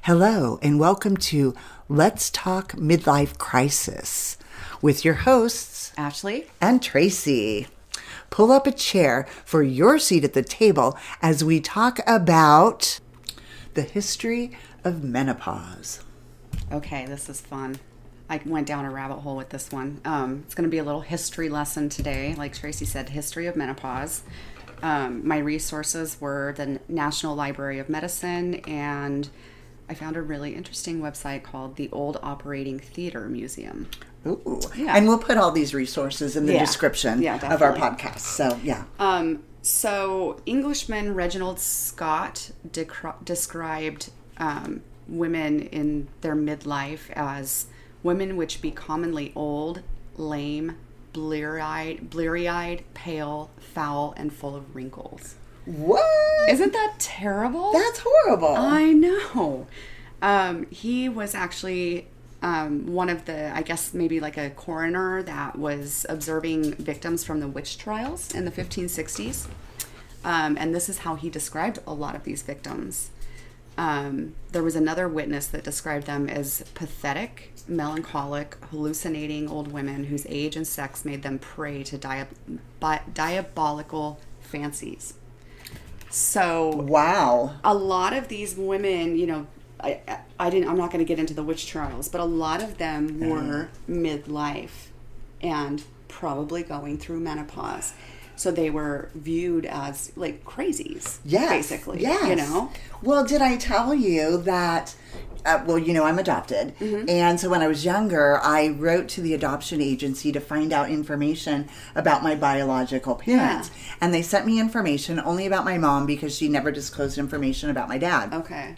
Hello, and welcome to Let's Talk Midlife Crisis with your hosts, Ashley and Tracy. Pull up a chair for your seat at the table as we talk about the history of menopause. Okay, this is fun. I went down a rabbit hole with this one. It's going to be a little history lesson today. Like Tracy said, history of menopause. My resources were the National Library of Medicine, and I found a really interesting website called the Old Operating Theater Museum. Ooh. Yeah. And we'll put all these resources in the description of our podcast. So, yeah. So Englishman Reginald Scott described women in their midlife as women which be commonly old, lame, bleary-eyed, pale, foul, and full of wrinkles. What? Isn't that terrible? That's horrible. I know. He was actually one of the, I guess maybe like a coroner that was observing victims from the witch trials in the 1560s. And this is how he described a lot of these victims. There was another witness that described them as pathetic, melancholic, hallucinating old women whose age and sex made them prey to diabolical fancies. So, wow, a lot of these women, you know, I'm not going to get into the witch trials, but a lot of them were midlife and probably going through menopause. So they were viewed as like crazies, basically. Yes. You know? Well, did I tell you that, I'm adopted. Mm-hmm. And so when I was younger, I wrote to the adoption agency to find out information about my biological parents. Yeah. And they sent me information only about my mom because she never disclosed information about my dad. Okay.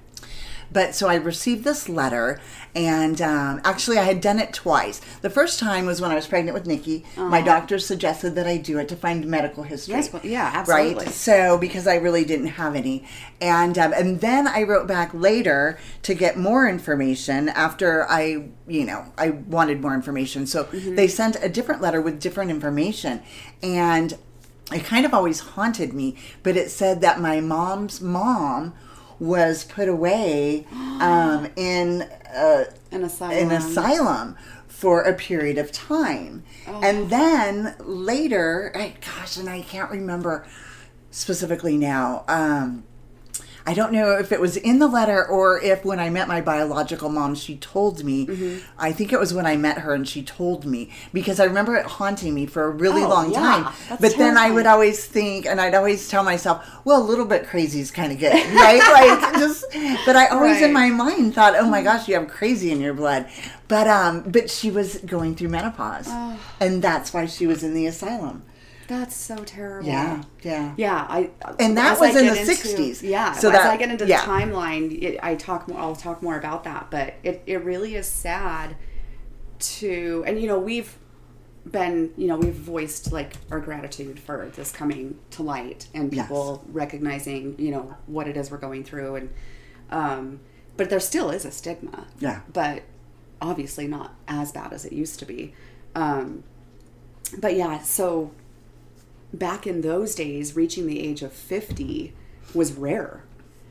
But so I received this letter, and actually I had done it twice. The first time was when I was pregnant with Nikki. My doctor suggested that I do it to find medical history. Yes, well, yeah, absolutely. Right? So, because I really didn't have any. And then I wrote back later to get more information after I wanted more information. So they sent a different letter with different information. And it kind of always haunted me. But it said that my mom's mom was put away in an asylum for a period of time. And then later, and I can't remember specifically now, I don't know if it was in the letter or if when I met my biological mom, she told me. Mm-hmm. I think it was when I met her and she told me, because I remember it haunting me for a really long time. But terrifying. Then I would always think, and I'd always tell myself, well, a little bit crazy is kind of good, right? But I always in my mind thought, oh my gosh, you have crazy in your blood. But she was going through menopause, and that's why she was in the asylum. That's so terrible. Yeah. And that was in the 60s. Yeah. So as I get into the timeline, I'll talk more about that. But it really is sad to, and we've voiced like our gratitude for this coming to light and people recognizing, what it is we're going through, and but there still is a stigma. Yeah. But obviously not as bad as it used to be. So back in those days, reaching the age of 50 was rare.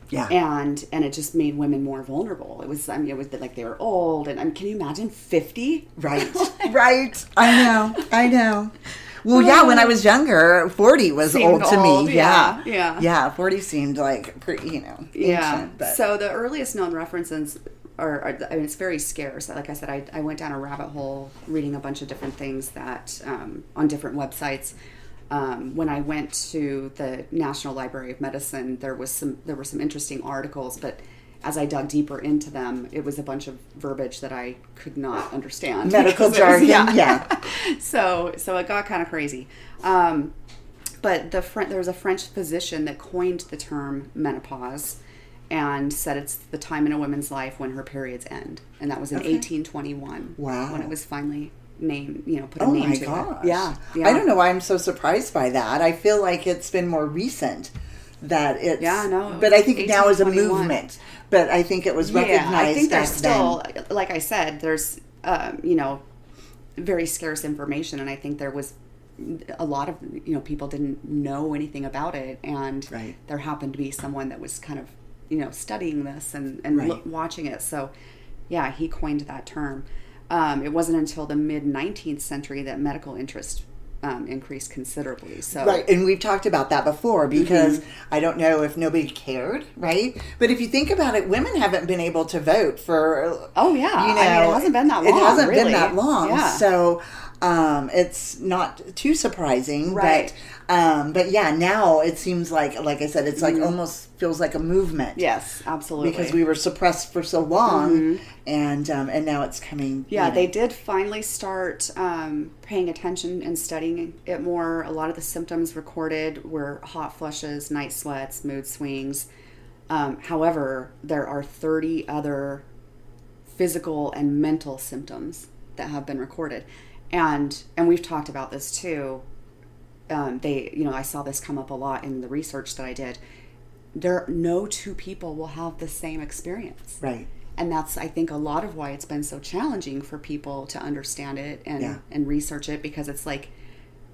Yeah. And it just made women more vulnerable. It was like they were old. And can you imagine 50? Right. Right. I know. Well, when I was younger, 40 was old to me. Yeah. Yeah, 40 seemed like pretty, ancient. Yeah. But. So the earliest known references it's very scarce. Like I said, I went down a rabbit hole reading a bunch of different things that on different websites. When I went to the National Library of Medicine, there were some interesting articles, but as I dug deeper into them, it was a bunch of verbiage that I could not understand. Medical jargon, yeah. So it got kind of crazy. But there was a French physician that coined the term menopause and said it's the time in a woman's life when her periods end. And that was in 1821. Wow. When it was finally put a name to gosh. it. Yeah. I don't know why I'm so surprised by that. I feel like it's been more recent that it's... Yeah, no. But I think now is a movement. But I think it was recognized. I think there's still, like I said, there's, very scarce information. And I think there was a lot of, people didn't know anything about it. And there happened to be someone that was kind of studying this and Right. watching it. So, yeah, he coined that term. It wasn't until the mid-19th century that medical interest increased considerably. So Right, and we've talked about that before because I don't know if nobody cared, right? But if you think about it, women haven't been able to vote for. Oh yeah, I mean, it hasn't been that long. It hasn't really. been that long, Yeah. so it's not too surprising, Right. But yeah, now it seems like I said, it's like almost feels like a movement. Yes, absolutely. Because we were suppressed for so long, and now it's coming. Yeah, they did finally start paying attention and studying it more. A lot of the symptoms recorded were hot flushes, night sweats, mood swings. However, there are 30 other physical and mental symptoms that have been recorded, and we've talked about this too. I saw this come up a lot in the research that I did. No two people will have the same experience. Right. And that's, I think, a lot of why it's been so challenging for people to understand it and research it, because it's like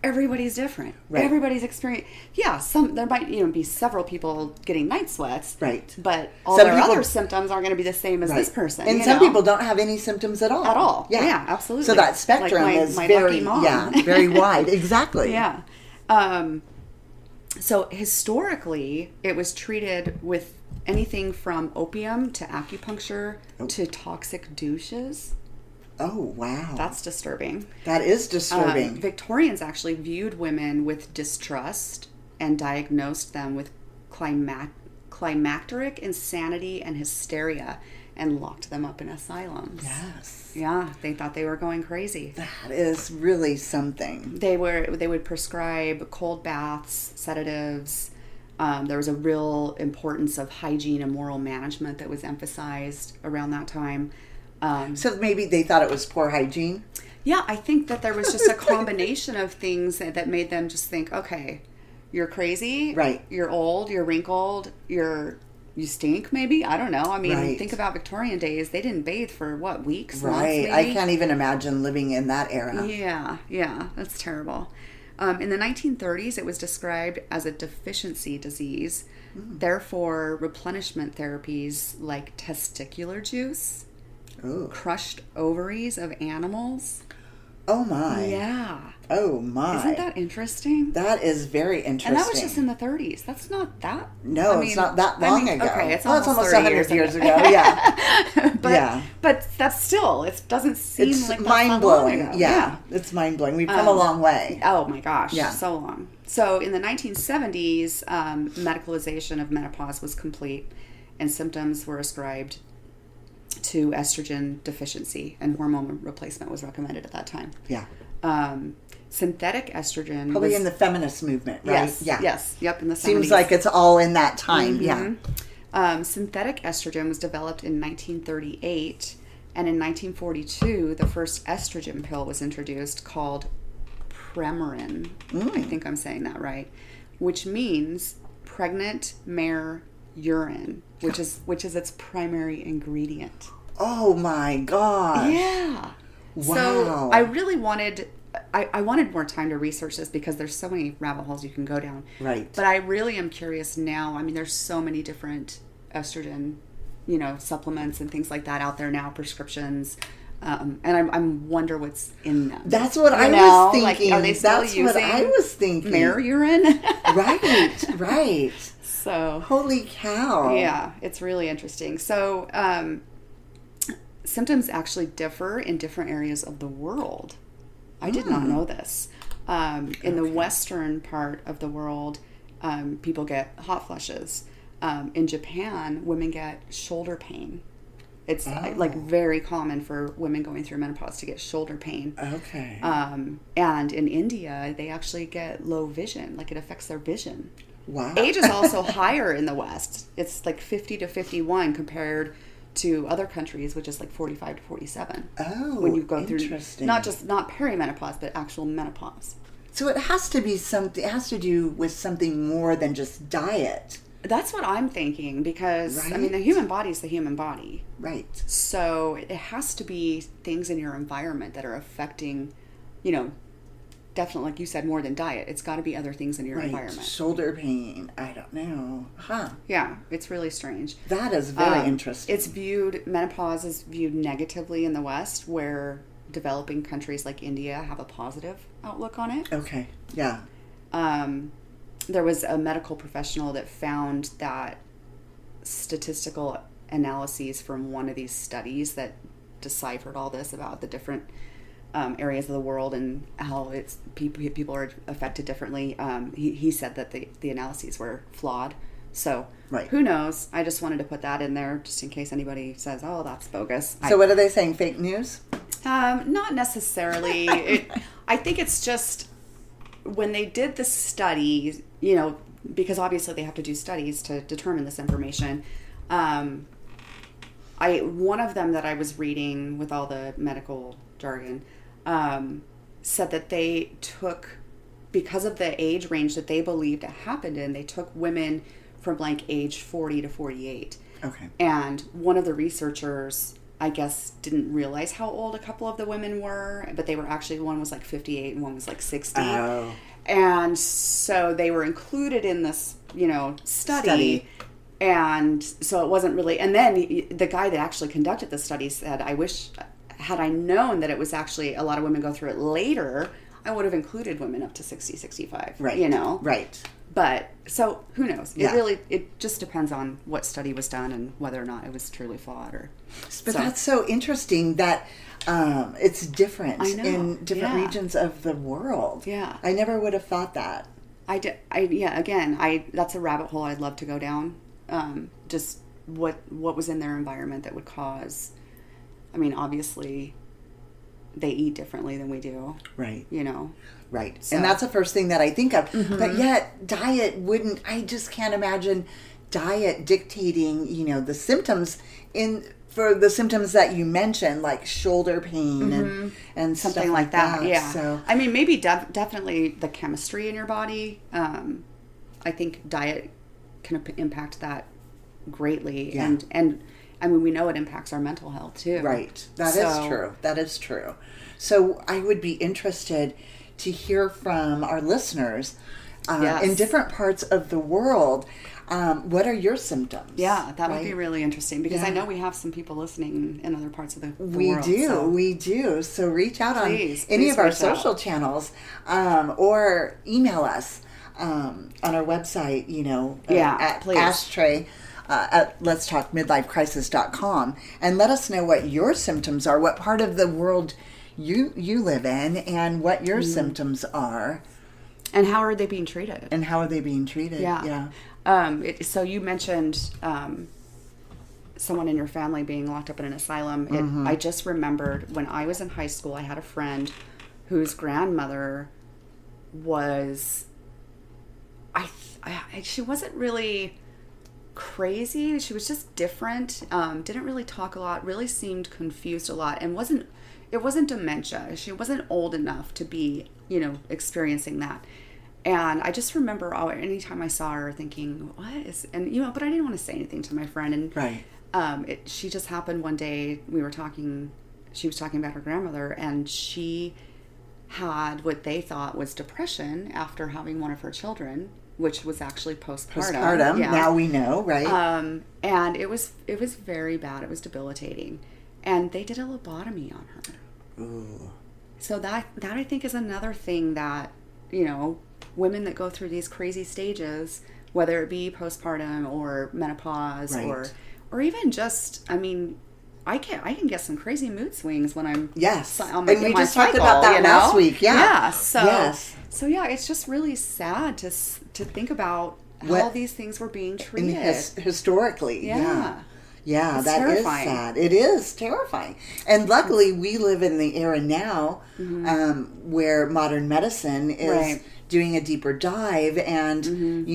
everybody's different. Right. Everybody's experience. Yeah, there might be several people getting night sweats. Right. But all Some their people, other symptoms aren't going to be the same as this person. And some people don't have any symptoms at all. At all. Yeah, absolutely. So that spectrum like is my very lucky mom. very wide. Exactly. Yeah. So historically, it was treated with anything from opium to acupuncture to toxic douches. Oh, wow. That's disturbing. That is disturbing. Victorians actually viewed women with distrust and diagnosed them with climacteric insanity and hysteria and locked them up in asylums. Yes. Yeah, they thought they were going crazy. That is really something. They would prescribe cold baths, sedatives. There was a real importance of hygiene and moral management that was emphasized around that time. So maybe they thought it was poor hygiene? Yeah, I think that there was just a combination of things that made them just think, okay, you're crazy. Right. You're old. You're wrinkled. You stink, maybe? I don't know. I mean, think about Victorian days. They didn't bathe for, weeks? Right. Months, maybe? I can't even imagine living in that era. Yeah. That's terrible. In the 1930s, it was described as a deficiency disease. Therefore, replenishment therapies like testicular juice, crushed ovaries of animals. Oh, my. Yeah. Oh, my. Isn't that interesting? That is very interesting. And that was just in the 30s. That's not that... No, it's not that long ago. Okay, it's almost 100 years ago. Yeah. But that's still... It doesn't seem it's like mind-blowing. That long ago. Yeah, it's mind-blowing. We've come a long way. Oh, my gosh. Yeah. So long. So, in the 1970s, medicalization of menopause was complete, and symptoms were ascribed to estrogen deficiency, and hormone replacement was recommended at that time. Yeah. Synthetic estrogen Probably in the feminist movement, right? Yes. Yeah. Yes. Yep. In the 70s. Seems like it's all in that time. Yeah. Synthetic estrogen was developed in 1938, and in 1942, the first estrogen pill was introduced called Premarin. I think I'm saying that right, which means pregnant mare urine, which is its primary ingredient. Oh my gosh. Yeah. Wow. So I really wanted more time to research this because there's so many rabbit holes you can go down. Right. But I really am curious now. I mean, there's so many different estrogen, supplements and things like that out there now, prescriptions. And I wonder what's in them. That's what I was thinking. Like, are they still That's using what I was thinking. mare urine? Right. So holy cow. Yeah, it's really interesting. So symptoms actually differ in different areas of the world. I did not know this. In the western part of the world, people get hot flushes. In Japan, women get shoulder pain. It's like very common for women going through menopause to get shoulder pain. Okay. And in India, they actually get low vision. Like it affects their vision. Wow. Age is also higher in the West. It's like 50 to 51 compared to other countries, which is like 45 to 47. Oh, when you go through not perimenopause, but actual menopause. So it has to be something. It has to do with something more than just diet. That's what I'm thinking because Right? I mean the human body is the human body. Right. So it has to be things in your environment that are affecting, definitely, like you said, more than diet. It's got to be other things in your environment. Shoulder pain. I don't know. Huh. Yeah, it's really strange. That is very interesting. Menopause is viewed negatively in the West, where developing countries like India have a positive outlook on it. Okay. Yeah. There was a medical professional that found that statistical analyses from one of these studies that deciphered all this about the different areas of the world and how people are affected differently. He said that the analyses were flawed. So who knows? I just wanted to put that in there just in case anybody says, "Oh, that's bogus." So what are they saying? Fake news? Not necessarily. I think it's just when they did the study, because obviously they have to do studies to determine this information. One of them that I was reading with all the medical jargon said that they took, because of the age range that they believed it happened in, they took women from like age 40 to 48. Okay. And one of the researchers, I guess, didn't realize how old a couple of the women were, but they were actually, one was like 58 and one was like 60. Oh. And so they were included in this, study. And so it wasn't really, and then the guy that actually conducted the study said, I wish, had I known that it was actually a lot of women go through it later, I would have included women up to 60, 65. Right. Right. But, so, who knows? It just depends on what study was done and whether or not it was truly flawed. But that's so interesting that it's different in different regions of the world. Yeah. I never would have thought that. That's a rabbit hole I'd love to go down. Just what was in their environment that would cause, obviously they eat differently than we do. Right. Right. So. And that's the first thing that I think of. Mm-hmm. But yet I just can't imagine diet dictating, the symptoms for the symptoms that you mentioned, like shoulder pain and something like that. Yeah. So, maybe definitely the chemistry in your body. I think diet can impact that greatly. Yeah. And we know it impacts our mental health too. Right. That is true. So I would be interested to hear from our listeners in different parts of the world. What are your symptoms? Yeah, that would be really interesting because I know we have some people listening in other parts of the world. We do. So reach out on any of our social channels or email us on our website, at please. Ashtray. At letstalkmidlifecrisis.com and let us know what your symptoms are, what part of the world you live in, and what your symptoms are. And how are they being treated? Yeah. So you mentioned someone in your family being locked up in an asylum. I just remembered when I was in high school, I had a friend whose grandmother was... she wasn't really... crazy. She was just different. Didn't really talk a lot. Really seemed confused a lot, and it wasn't dementia. She wasn't old enough to be, experiencing that. And I just remember anytime I saw her thinking, but I didn't want to say anything to my friend. And right. She just happened one day. She was talking about her grandmother, and she had what they thought was depression after having one of her children, which was actually postpartum. Yeah. Now we know, right? And it was very bad. It was debilitating, and they did a lobotomy on her. Ooh. So that I think is another thing that women that go through these crazy stages, whether it be postpartum or menopause, right. or even just I can get some crazy mood swings when I'm and we just talked about that last week. So it's just really sad to think about how these things were being treated historically. Yeah, it's that terrifying. is sad. It is terrifying. And luckily, we live in the era now where modern medicine is doing a deeper dive and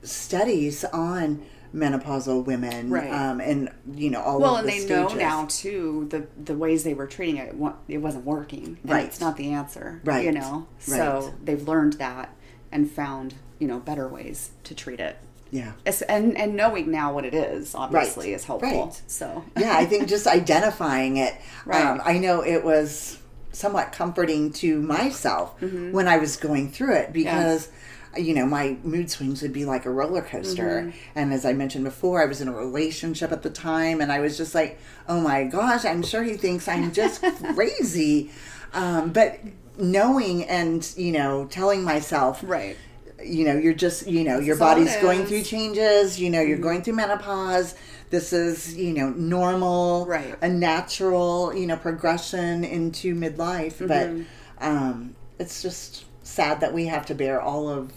studies on menopausal women, and all of the stages. They know now too the ways they were treating it. It wasn't working. And it's not the answer. Right. So they've learned that and found better ways to treat it. Yeah. And knowing now what it is obviously is helpful. Right. So I think just identifying it. Right. I know it was somewhat comforting to myself when I was going through it, because you know, my mood swings would be like a roller coaster. And as I mentioned before, I was in a relationship at the time, and I was just like, oh my gosh, I'm sure he thinks I'm just crazy. But knowing and, you know, telling myself, right, you know, you're just, you know, your body's going through changes, you know, you're going through menopause. This is, you know, normal, right, a natural, you know, progression into midlife. But it's just sad that we have to bear all of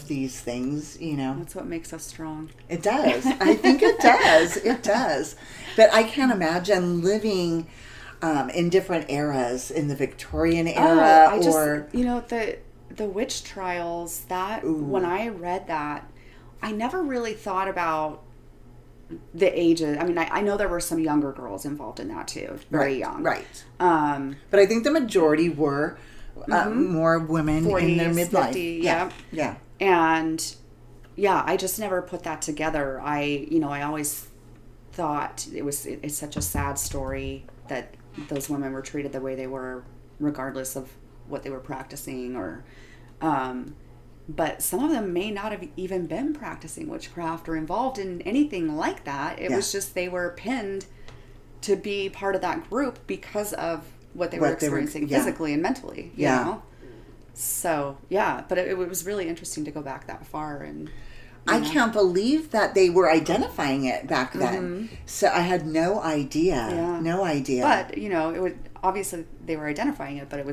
these things, you know. That's what makes us strong. It does. I think it does. It does. But I can't imagine living in different eras, in the Victorian era, you know, the witch trials, that when I read that, I never really thought about the ages. I mean, I know there were some younger girls involved in that too, very young. Right. But I think the majority were more women 40s, in their midlife. 50, yeah. And yeah, I just never put that together. I always thought it's such a sad story that those women were treated the way they were, regardless of what they were practicing, or but some of them may not have even been practicing witchcraft or involved in anything like that. It was just they were pinned to be part of that group because of what they were experiencing physically and mentally, you know? So, yeah, but it was really interesting to go back that far. And I can't believe that they were identifying it back then. So I had no idea. Yeah. No idea. But, you know, it would obviously they were identifying it, but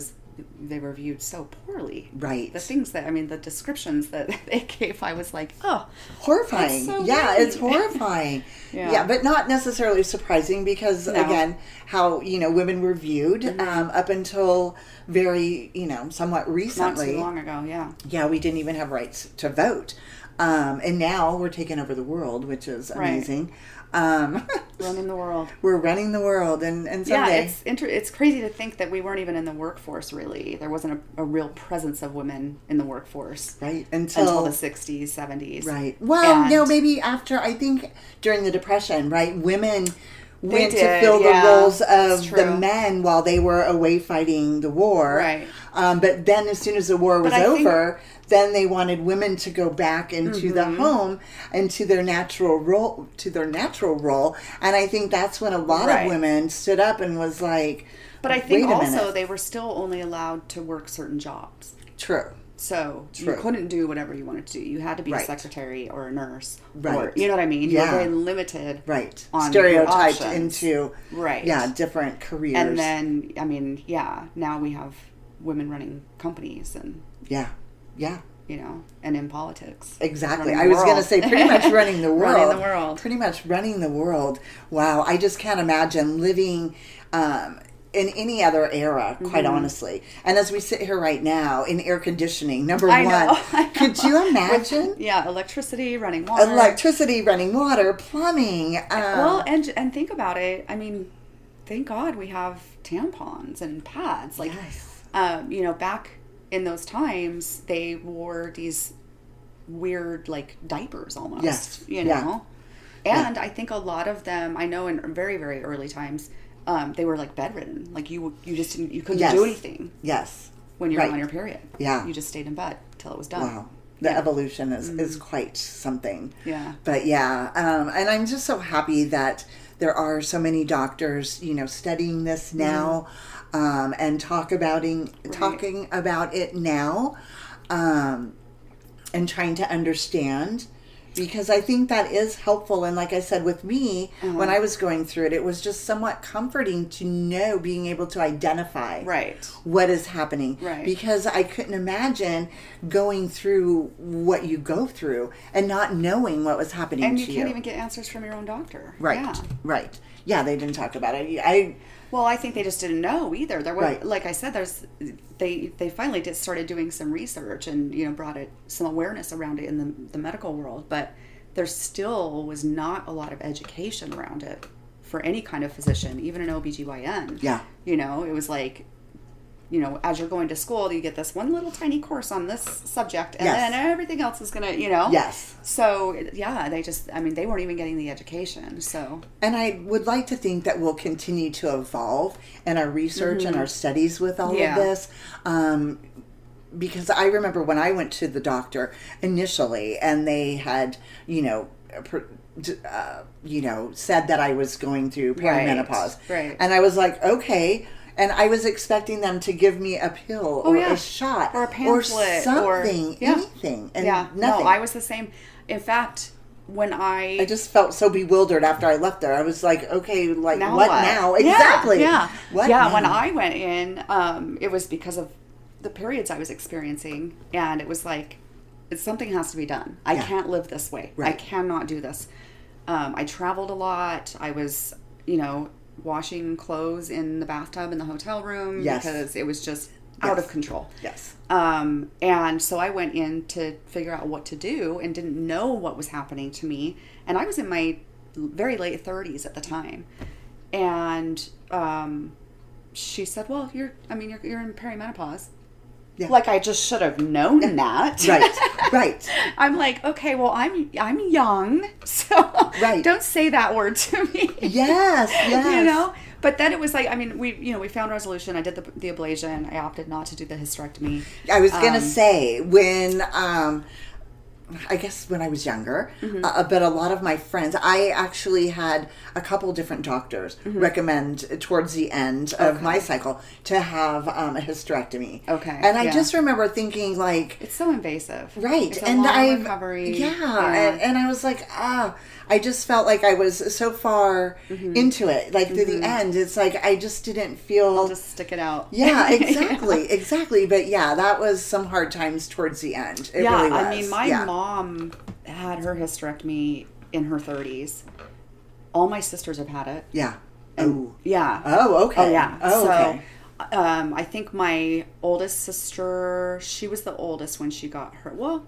they were viewed so poorly. Right. The things that, I mean, the descriptions that they gave, I was like, oh. Horrifying. So yeah, it's horrifying. Yeah, but not necessarily surprising because, again, how, you know, women were viewed up until very, you know, somewhat recently. Not too long ago, yeah. Yeah, we didn't even have rights to vote. And now we're taking over the world, which is amazing. Running the world. We're running the world, and someday... Yeah, it's crazy to think that we weren't even in the workforce, really. There wasn't a real presence of women in the workforce. Right, until the 60s, 70s. Right. Well, no, maybe after, I think, during the Depression, right? Women went to fill the roles of the men while they were away fighting the war. Right. But then as soon as the war was over... Then they wanted women to go back into the home and to their natural role, and I think that's when a lot of women stood up and was like, but I think also they were still only allowed to work certain jobs. True. So you couldn't do whatever you wanted to do. You had to be a secretary or a nurse. Right. Or, you know what I mean? You were very limited. Right. On stereotyped into different careers. And then, I mean, now we have women running companies and you know, and in politics. Exactly. I was going to say pretty much running the world. Running the world. Pretty much running the world. Wow. I just can't imagine living in any other era, quite honestly. And as we sit here right now in air conditioning, number one, could you imagine? With, electricity, running water. Plumbing. Well, and think about it. I mean, thank God we have tampons and pads. Like, you know, back in those times, they wore these weird, like, diapers almost. Yes. You know? And I think a lot of them, I know in very, very early times, they were, like, bedridden. Like, you couldn't do anything. Yes. When you're on your period. Yeah. You just stayed in bed till it was done. Wow. The evolution is quite something. Yeah. But, and I'm just so happy that there are so many doctors, you know, studying this now. And talking about it now, and trying to understand, because I think that is helpful. And like I said, with me, when I was going through it, it was just somewhat comforting to know, being able to identify what is happening. Right. Because I couldn't imagine going through what you go through and not knowing what was happening to you. And you can't even get answers from your own doctor. Right. Yeah. Right. Yeah, they didn't talk about it. Well, I think they just didn't know either. There was, like I said, they finally started doing some research and, you know, brought some awareness around it in the medical world, but there still was not a lot of education around it for any kind of physician, even an OBGYN. Yeah. You know, it was like, you know, as you're going to school, you get this one little tiny course on this subject, and Yes. then everything else is going to, you know. Yes. So, yeah, they weren't even getting the education, so. And I would like to think that we'll continue to evolve in our research and our studies with all of this. Because I remember when I went to the doctor initially, and they had, said that I was going through perimenopause. Right. And I was like, okay. And I was expecting them to give me a pill or a shot or a pamphlet or something, anything. And nothing. No, I was the same. In fact, when I just felt so bewildered after I left there. I was like, okay, like now what now? Exactly. Yeah. What now? When I went in, it was because of the periods I was experiencing, and it was like, something has to be done. I can't live this way. Right. I cannot do this. I traveled a lot. I was, washing clothes in the bathtub in the hotel room because it was just out of control. Yes. And so I went in to figure out what to do and didn't know what was happening to me. And I was in my very late 30s at the time. And she said, well, you're in perimenopause. Yeah. Like I just should have known that. Right. I'm like, okay, well, I'm young, so don't say that word to me. Yes. But then it was like, we found resolution. I did the ablation. I opted not to do the hysterectomy. I was gonna say when. I guess when I was younger, but a lot of my friends, I actually had a couple different doctors recommend towards the end of my cycle to have a hysterectomy. Okay. And I just remember thinking like... It's so invasive. Right. It's a long recovery. Yeah. And I was like, I just felt like I was so far into it. Like through the end, it's like I just didn't feel... I'll just stick it out. Yeah, exactly. But yeah, that was some hard times towards the end. It really was. I mean, my mom had her hysterectomy in her 30s. All my sisters have had it. Yeah. Yeah. Oh, okay. Oh, yeah. Okay. I think my oldest sister, she was the oldest when she got her. Well,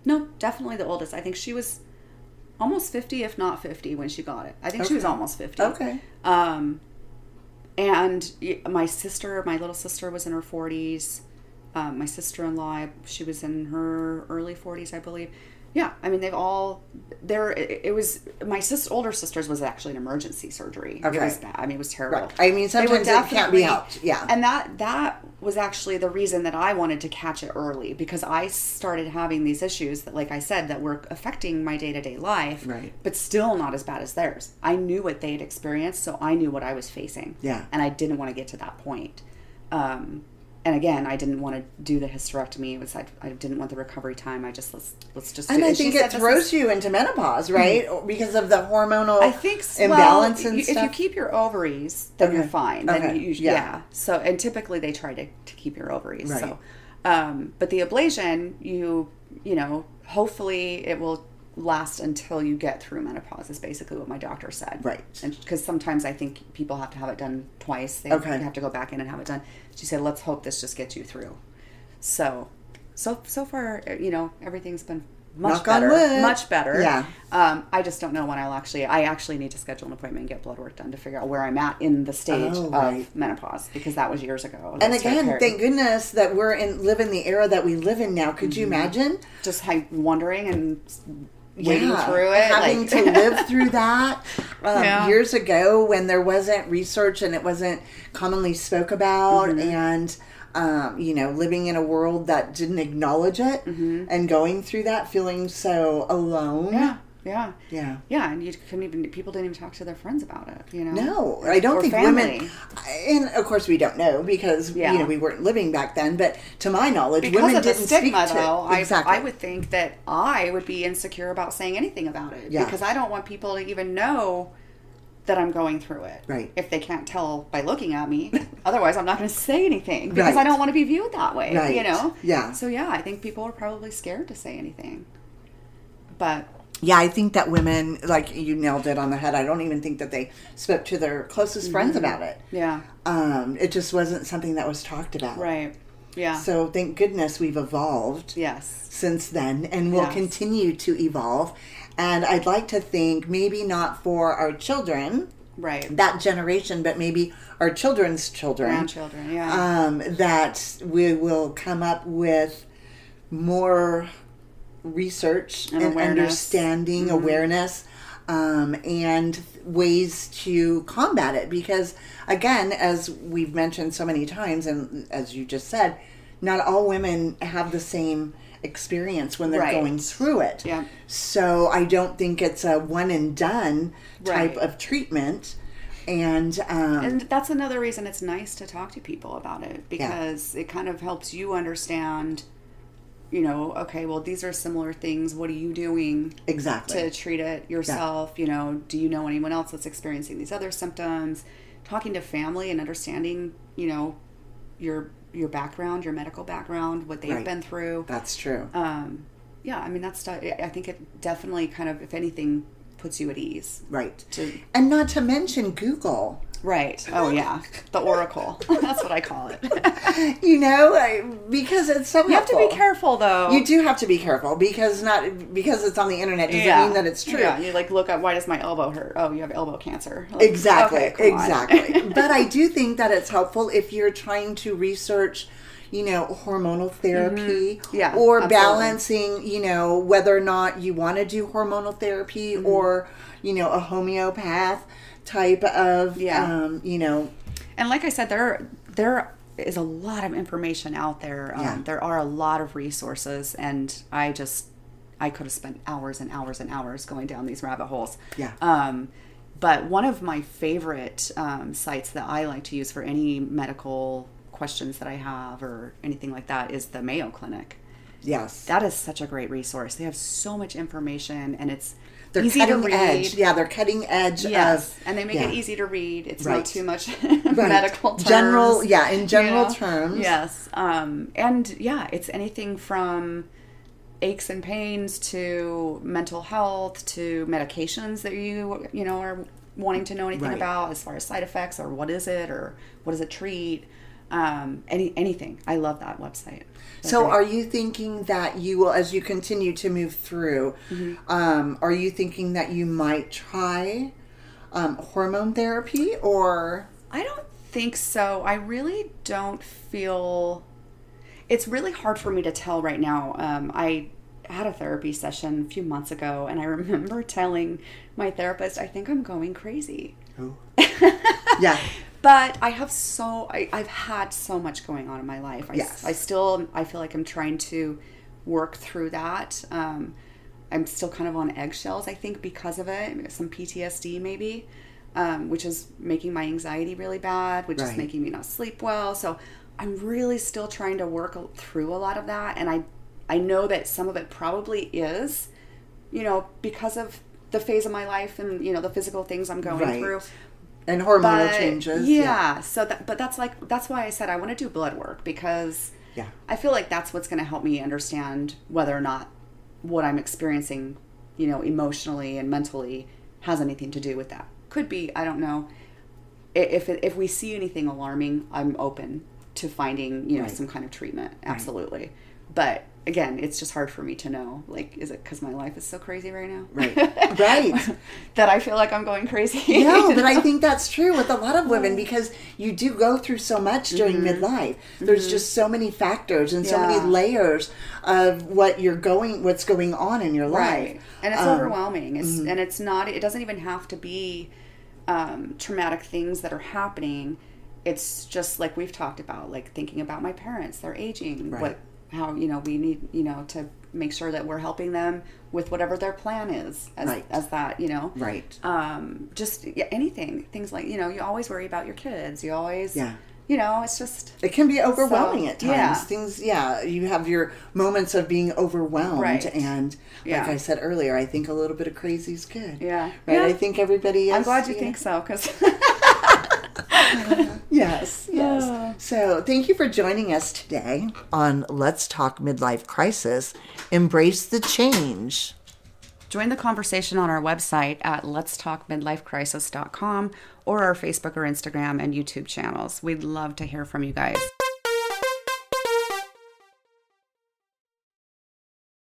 no, definitely the oldest. I think she was almost 50, if not 50, when she got it. I think she was almost 50. Okay. And my little sister was in her 40s. My sister-in-law, she was in her early 40s, I believe. Yeah, I mean, they've all... It was... My older sister's was actually an emergency surgery. Okay. It was bad. I mean, it was terrible. Right. I mean, sometimes it can't be helped. Yeah. And that was actually the reason that I wanted to catch it early, because I started having these issues that, like I said, that were affecting my day-to-day life, but still not as bad as theirs. I knew what they had experienced, so I knew what I was facing. Yeah. And I didn't want to get to that point. And again, I didn't want to do the hysterectomy. I didn't want the recovery time. I just let's just. And do it. I think it throws you into menopause, right? Because of the hormonal imbalance and stuff. If you keep your ovaries, then you're fine. Then yeah. So and typically they try to keep your ovaries. Right. So, but the ablation, you hopefully it will last until you get through menopause is basically what my doctor said. Right. And because sometimes I think people have to have it done twice. They have to go back in and have it done. She said, let's hope this just gets you through. So far, everything's been much better. Yeah. I just don't know when I actually need to schedule an appointment and get blood work done to figure out where I'm at in the stage of menopause, because that was years ago. And again, thank goodness that we're live in the era that we live in now. Could you imagine? Just wondering and wading through it, having to live through that years ago when there wasn't research and it wasn't commonly spoke about, and living in a world that didn't acknowledge it, and going through that, feeling so alone. Yeah. And people didn't even talk to their friends about it, No, I don't think family. Women, and of course we don't know because, we weren't living back then, but to my knowledge, because women of the didn't stigma, speak to though, exactly. I would think that I would be insecure about saying anything about it, because I don't want people to even know that I'm going through it. Right. If they can't tell by looking at me. Otherwise, I'm not going to say anything, because I don't want to be viewed that way, Yeah. So, I think people are probably scared to say anything. But... Yeah, I think that women, like you nailed it on the head. I don't even think that they spoke to their closest friends about it. Yeah. It just wasn't something that was talked about. Right. Yeah. So thank goodness we've evolved. Yes. Since then, and we'll continue to evolve. And I'd like to think maybe not for our children, Right. that generation, but maybe our children's children. Grandchildren, yeah. That we will come up with more research and understanding, awareness, and ways to combat it. Because, again, as we've mentioned so many times, and as you just said, not all women have the same experience when they're going through it. Yeah. So I don't think it's a one and done type of treatment. And that's another reason it's nice to talk to people about it, because it kind of helps you understand, okay, well, these are similar things. What are you doing to treat it yourself? Do you know anyone else that's experiencing these other symptoms? Talking to family and understanding, your background, your medical background, what they've been through. That's true. That's, I think it definitely kind of, if anything, puts you at ease. Right. And not to mention Google. Right. Oh, yeah. The Oracle. That's what I call it. Because it's so helpful. You have to be careful, though. You do have to be careful, because it's on the internet doesn't mean that it's true. Yeah, you look up, why does my elbow hurt? Oh, you have elbow cancer. Exactly. Okay, exactly. But I do think that it's helpful if you're trying to research, hormonal therapy, or absolutely. balancing, whether or not you want to do hormonal therapy or, a homeopath type of, And like I said, there is a lot of information out there. There are a lot of resources, and I could have spent hours and hours and hours going down these rabbit holes. Yeah. But one of my favorite sites that I like to use for any medical questions that I have or anything like that is the Mayo Clinic. Yes. That is such a great resource. They have so much information, and they're easy cutting to read. Edge. Yeah, they're cutting edge. Yes, and they make it easy to read. It's not too much medical terms. In general terms. Yes. It's anything from aches and pains to mental health to medications that you are wanting to know anything about as far as side effects or what is it or what does it treat. Anything. I love that website. So are you thinking that you will, as you continue to move through, are you thinking that you might try hormone therapy, or? I don't think so. I really don't feel, it's really hard for me to tell right now. I had a therapy session a few months ago, and I remember telling my therapist, I think I'm going crazy. Oh. Yeah. But I've had so much going on in my life. I feel like I'm trying to work through that. I'm still kind of on eggshells, I think, because of it. Some PTSD maybe, which is making my anxiety really bad, which is making me not sleep well. So I'm really still trying to work through a lot of that. And I know that some of it probably is, because of the phase of my life and, the physical things I'm going through. And hormonal changes. Yeah. So that's why I said I want to do blood work, because I feel like that's what's going to help me understand whether or not what I'm experiencing, emotionally and mentally has anything to do with that. Could be, I don't know. If we see anything alarming, I'm open to finding, some kind of treatment. Absolutely. But again, it's just hard for me to know. Like, is it because my life is so crazy right now? Right. That I feel like I'm going crazy. No, but I think that's true with a lot of women, because you do go through so much during midlife. There's just so many factors and so many layers of what's going on in your life. Right. And it's overwhelming. And it's not, it doesn't even have to be traumatic things that are happening. It's just like we've talked about, like thinking about my parents, they're aging, how we need to make sure that we're helping them with whatever their plan is as that just anything, things like you always worry about your kids, you always it's just, it can be overwhelming at times. Things you have your moments of being overwhelmed, and like I said earlier, I think a little bit of crazy is good. I think everybody is. I'm glad you think so, because Yes. So thank you for joining us today on Let's Talk Midlife Crisis. Embrace the change. Join the conversation on our website at letstalkmidlifecrisis.com or our Facebook or Instagram and YouTube channels. We'd love to hear from you guys.